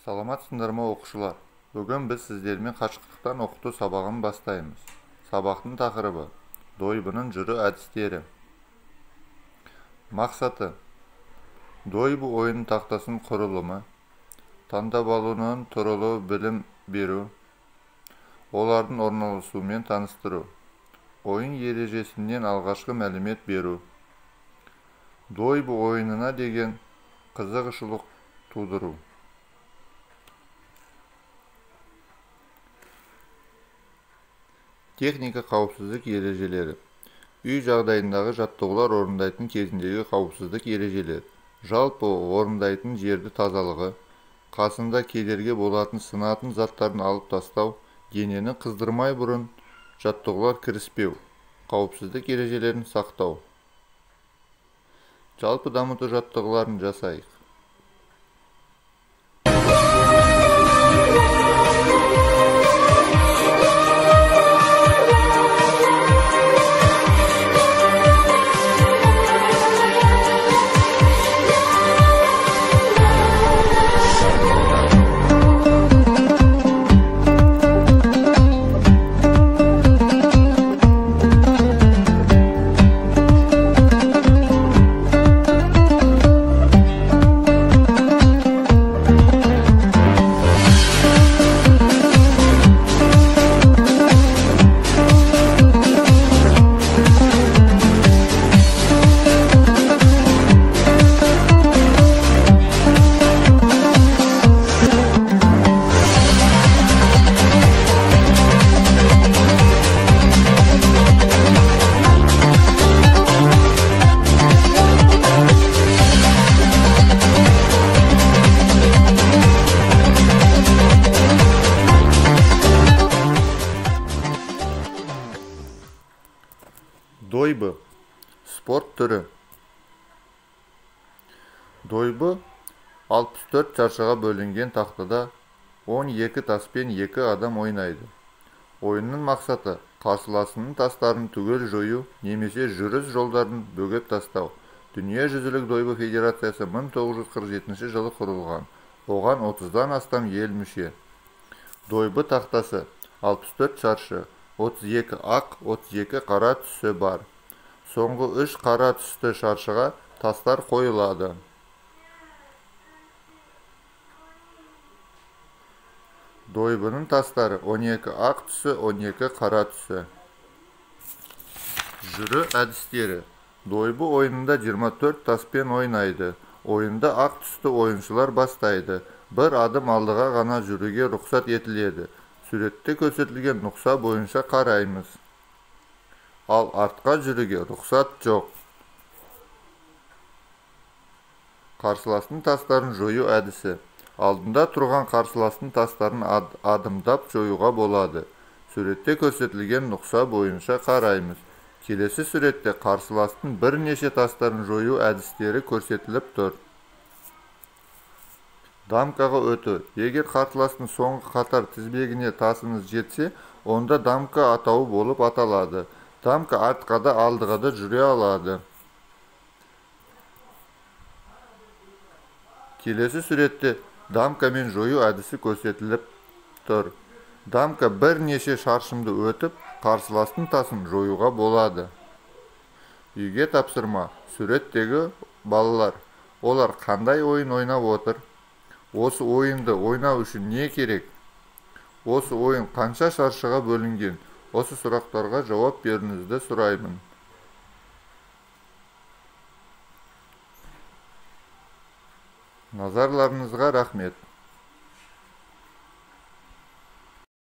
Саламатсыңдар ма оқушылар? Бүгін біз сіздермен қашықтықтан оқыту сабағын бастаймыз. Сабақтың тақырыбы дойбының жүру әдістері. Мақсаты: дойбы ойын тақтасының құрылымы, таңдап алуының туралы білім беру, олардың орналасуымен таныстыру, ойын ережесінен алғашқы мәлімет беру, дойбы ойынына деген қызығушылық тудыру. Техника қауіпсіздік ережелері. Үй жағдайындағы жаттығулар орындайтын кезіндегі қауіпсіздік ережелері. Жалпы орындайтын жерді тазалығы, қасында кедергі болатын сынатын заттарын алып тастау, денені қыздырмай бұрын жаттығулар кіріспеу, қауіпсіздік ережелерін сақтау. Жалпы дамыту жаттығуларын жасайық. Дойбы спорт түрі. Дойбы 64 шаршыға бөлінген тақтада 12 таспен 2 адам ойнайды. Ойынның мақсаты қарсыласының тастарын түгел жою немесе жүріс жолдарын бөгеп тастау. Дүниежүзілік дойбы федерациясы 1947 жылы құрылған. Оған 30-дан астам ел мүше. Дойбы тақтасы 64 шаршы, 32 ақ, 32 қара түсі бар. Соңғы 3 қара түсті шаршыға тастар қойылады. Дойбының тастары 12 ақ түсі, 12 қара түсі. Жүру әдістері. Дойбы ойынында 24 таспен ойнайды. Ойында ақ түсті ойыншылар бастайды. Бір адым алдыға ғана жүруге рұқсат етіледі. Суретте көрсетілген нұқса бойынша қараймыз. Ал артқа жүруге рұқсат жоқ. Қарсыластың тастарын жою әдісі. Алдында тұрған қарсыластың тастарын адымдап жоюға болады. Суретте көрсетілген нұқса бойынша қараймыз. Келесі суретте қарсыластың бірнеше тастарын жою әдістері көрсетіліп тұр. Дамкаға өту. Егер қарсыластың соңғы қатар тізбегіне тасыңыз жетсе, онда дамка атауы болып аталады. Дамка артқа да алдыға да жүре алады. Келесі суретте дамкамен жою әдісі көрсетіліп тұр. Дамка бірнеше шаршымды өтіп, қарсыластың тасын жоюға болады. Үйге тапсырма. Суреттегі балалар. Олар қандай ойын ойнап отыр? Осы ойынды ойнау үшін не керек? Осы ойын қанша шаршыға бөлінген? Осы сұрақтарға жауап беруіңізді сұраймын. Назарларыңызға рахмет.